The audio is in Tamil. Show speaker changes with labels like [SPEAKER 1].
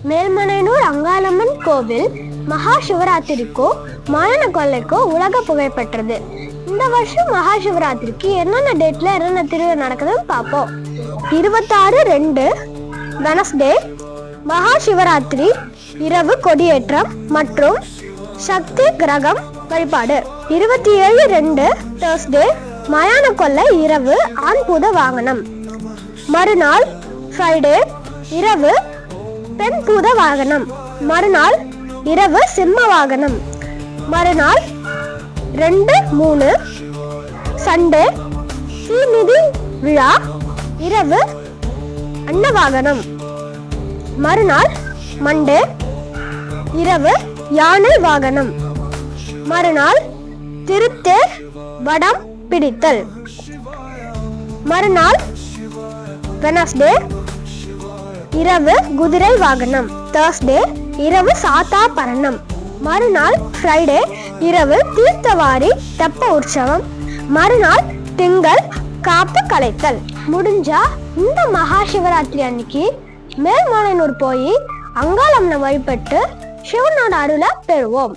[SPEAKER 1] மேல்மலையனூர் அங்காளம்மன் கோவில் மகா சிவராத்திரிக்கோ மயான கொள்ளைக்கோ உலக புகழ்பெற்றது. இந்த வருஷம் மகா சிவராத்திரிக்கு என்னென்ன டேட்ல என்னென்ன திருவிழா நடக்குதுன்னு பார்ப்போம். 26/2 வெனஸ்டே மகா சிவராத்திரி இரவு கொடியேற்றம் மற்றும் சக்தி கிரகம் வழிபாடு. 27/2 தேர்ஸ்டே மயான கொள்ளை இரவு ஆண்பூத வாகனம். மறுநாள் ஃப்ரைடே இரவு பெண் பூத வாகனம். மறுநாள் இரவு சிம்ம வாகனம். மறுநாள் 2/3 சண்டே தீமிதி விழா இரவு அன்ன வாகனம். மறுநாள் மண்டே இரவு யானை வாகனம். மறுநாள் திருத்தேர் வடம் பிடித்தல். மறுநாள் வெனஸ்டே இரவு குதிரை வாகனம். தேர்ஸ்டே இரவு சாத்தா பரணம். மறுநாள் ஃப்ரைடே இரவு தீர்த்தவாரி தெப்ப உற்சவம். மறுநாள் திங்கள் காப்பு கலைத்தல். முடிஞ்சா இந்த மகா சிவராத்திரி அன்னைக்கு மேல்மலையனூர் போய் அங்காளம்மனை வழிபட்டு சிவனோட அருளை பெறுவோம்.